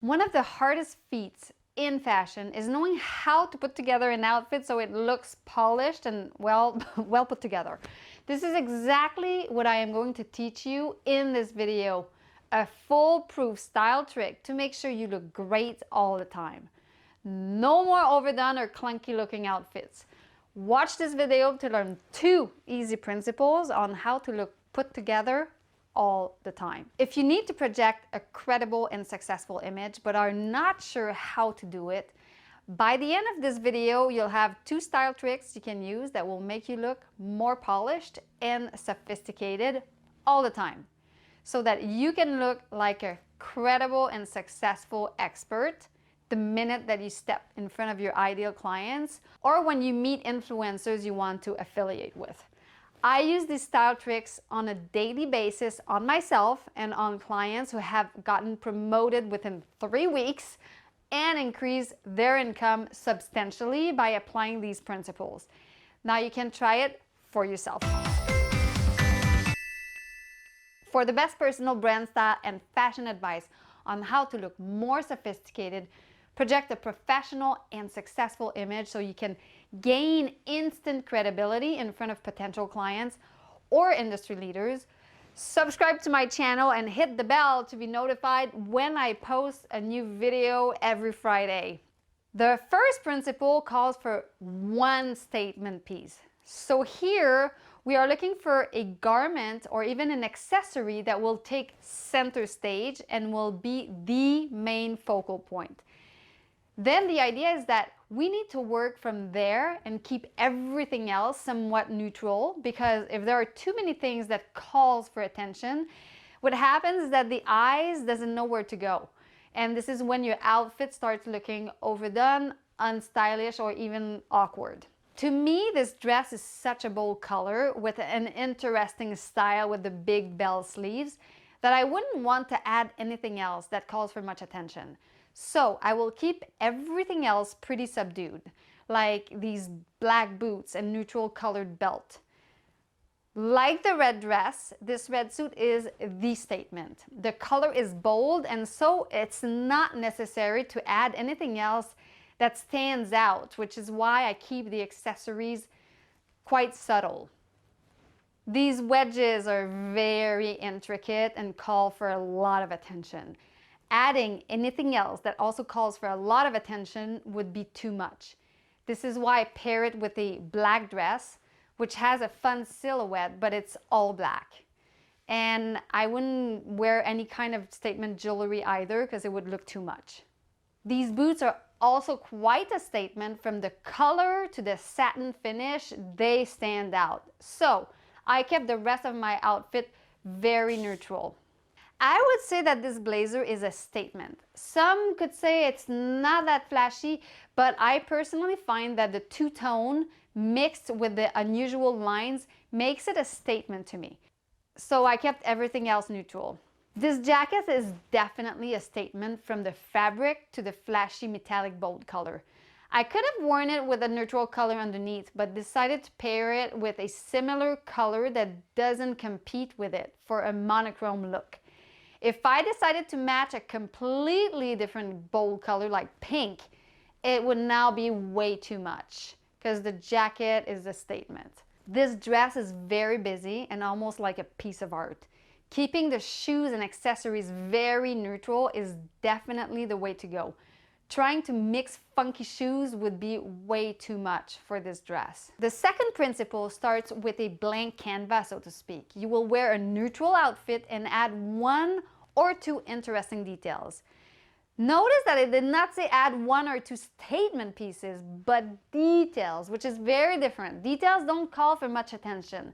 One of the hardest feats in fashion is knowing how to put together an outfit so it looks polished and well put together. This is exactly what I am going to teach you in this video. A foolproof style trick to make sure you look great all the time. No more overdone or clunky looking outfits. Watch this video to learn 2 easy principles on how to look put together all the time. If you need to project a credible and successful image but are not sure how to do it, by the end of this video you'll have 2 style tricks you can use that will make you look more polished and sophisticated all the time, so that you can look like a credible and successful expert the minute that you step in front of your ideal clients or when you meet influencers you want to affiliate with. I use these style tricks on a daily basis on myself and on clients who have gotten promoted within 3 weeks and increased their income substantially by applying these principles. Now you can try it for yourself. For the best personal brand style and fashion advice on how to look more sophisticated, project a professional and successful image so you can gain instant credibility in front of potential clients or industry leaders, subscribe to my channel and hit the bell to be notified when I post a new video every Friday. The first principle calls for one statement piece. So here we are looking for a garment or even an accessory that will take center stage and will be the main focal point. Then the idea is that we need to work from there and keep everything else somewhat neutral, because if there are too many things that calls for attention, what happens is that the eyes doesn't know where to go. And this is when your outfit starts looking overdone, unstylish, or even awkward. To me, this dress is such a bold color with an interesting style with the big bell sleeves that I wouldn't want to add anything else that calls for much attention. So I will keep everything else pretty subdued, like these black boots and neutral colored belt. Like the red dress, this red suit is the statement. The color is bold, and so it's not necessary to add anything else that stands out, which is why I keep the accessories quite subtle. These wedges are very intricate and call for a lot of attention. Adding anything else that also calls for a lot of attention would be too much. This is why I pair it with a black dress, which has a fun silhouette, but it's all black. And I wouldn't wear any kind of statement jewelry either, because it would look too much. These boots are also quite a statement. From the color to the satin finish, they stand out. So I kept the rest of my outfit very neutral. I would say that this blazer is a statement. Some could say it's not that flashy, but I personally find that the two-tone mixed with the unusual lines makes it a statement to me. So I kept everything else neutral. This jacket is definitely a statement, from the fabric to the flashy metallic bold color. I could have worn it with a neutral color underneath, but decided to pair it with a similar color that doesn't compete with it for a monochrome look. If I decided to match a completely different bold color like pink, it would now be way too much, because the jacket is a statement. This dress is very busy and almost like a piece of art. Keeping the shoes and accessories very neutral is definitely the way to go. Trying to mix funky shoes would be way too much for this dress. The second principle starts with a blank canvas, so to speak. You will wear a neutral outfit and add 1 or 2 interesting details. Notice that it did not say add 1 or 2 statement pieces, but details, which is very different. Details don't call for much attention,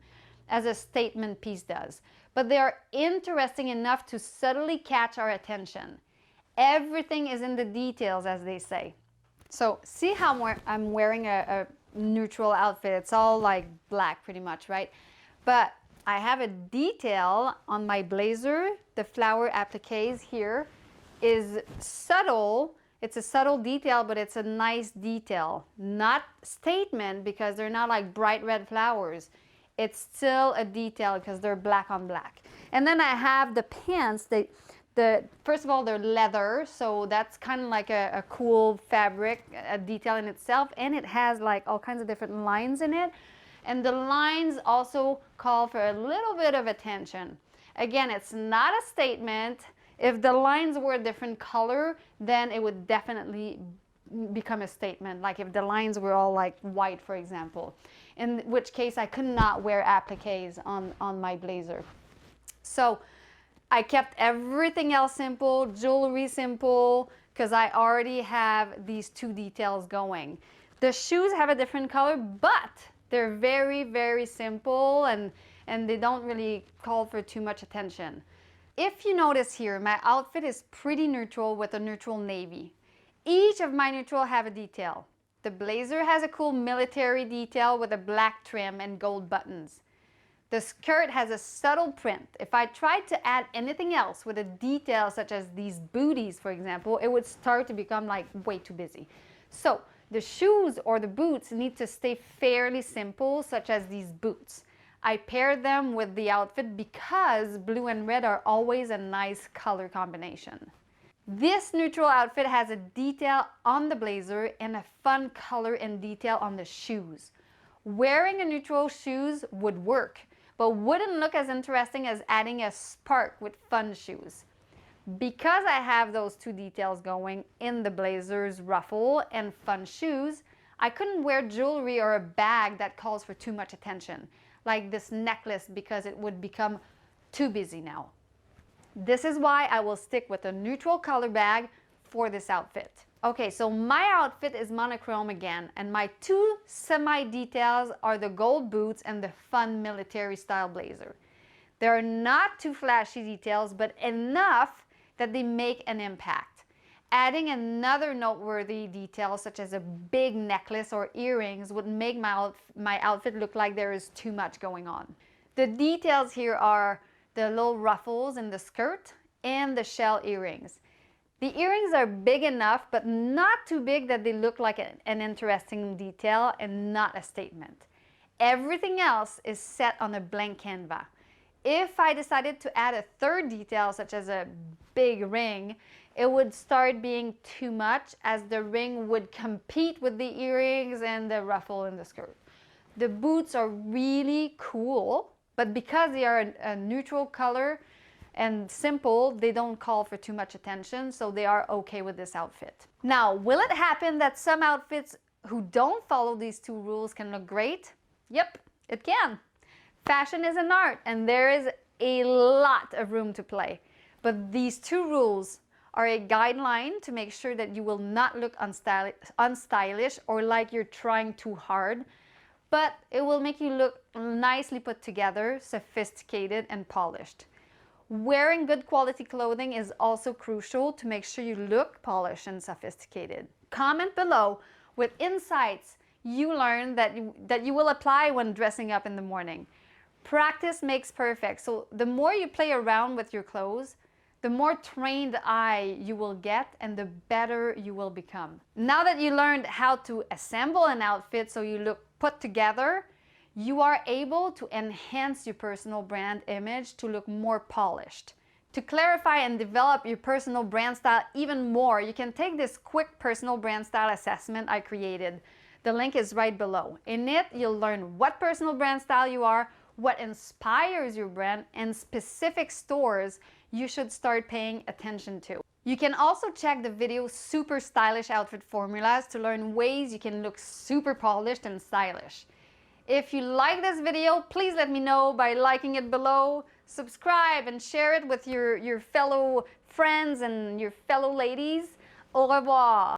as a statement piece does, but they are interesting enough to subtly catch our attention. Everything is in the details, as they say. So see how I'm wearing a neutral outfit. It's all like black pretty much, right? But I have a detail on my blazer. The flower appliques here is subtle. It's a subtle detail, but it's a nice detail. Not statement, because they're not like bright red flowers. It's still a detail because they're black on black. And then I have the pants. First of all, they're leather, so that's kind of like a cool fabric, a detail in itself, and it has like all kinds of different lines in it. And the lines also call for a little bit of attention. Again, it's not a statement. If the lines were a different color, then it would definitely become a statement. Like if the lines were all like white, for example, in which case I could not wear appliques on my blazer. So I kept everything else simple, jewelry simple, because I already have these two details going. The shoes have a different color, but they're very, very simple, and they don't really call for too much attention. If you notice here, my outfit is pretty neutral with a neutral navy. Each of my neutral have a detail. The blazer has a cool military detail with a black trim and gold buttons. The skirt has a subtle print. If I tried to add anything else with a detail such as these booties, for example, it would start to become like way too busy. So the shoes or the boots need to stay fairly simple, such as these boots. I paired them with the outfit because blue and red are always a nice color combination. This neutral outfit has a detail on the blazer and a fun color and detail on the shoes. Wearing a neutral shoes would work, but wouldn't look as interesting as adding a spark with fun shoes. Because I have those two details going in the blazer's ruffle and fun shoes, I couldn't wear jewelry or a bag that calls for too much attention, like this necklace, because it would become too busy now. This is why I will stick with a neutral color bag for this outfit. Okay, so my outfit is monochrome again, and my two semi-details are the gold boots and the fun military style blazer. They're not too flashy details, but enough that they make an impact. Adding another noteworthy detail, such as a big necklace or earrings, would make my outfit look like there is too much going on. The details here are the little ruffles in the skirt and the shell earrings. The earrings are big enough, but not too big that they look like an interesting detail and not a statement. Everything else is set on a blank canvas. If I decided to add a third detail, such as a big ring, it would start being too much, as the ring would compete with the earrings and the ruffle in the skirt. The boots are really cool, but because they are a neutral color and simple, they don't call for too much attention, so they are okay with this outfit. Now, will it happen that some outfits who don't follow these two rules can look great? Yep, it can. Fashion is an art, and there is a lot of room to play. But these two rules are a guideline to make sure that you will not look unstylish or like you're trying too hard, but it will make you look nicely put together, sophisticated, and polished. Wearing good quality clothing is also crucial to make sure you look polished and sophisticated. Comment below with insights you learned that you will apply when dressing up in the morning. Practice makes perfect, so the more you play around with your clothes, the more trained eye you will get and the better you will become. Now that you learned how to assemble an outfit so you look put together, you are able to enhance your personal brand image to look more polished. To clarify and develop your personal brand style even more, you can take this quick personal brand style assessment I created. The link is right below. In it, you'll learn what personal brand style you are, what inspires your brand, and specific stores you should start paying attention to. You can also check the video Super Stylish Outfit Formulas to learn ways you can look super polished and stylish. If you like this video, please let me know by liking it below, subscribe, and share it with your fellow friends and your fellow ladies. Au revoir!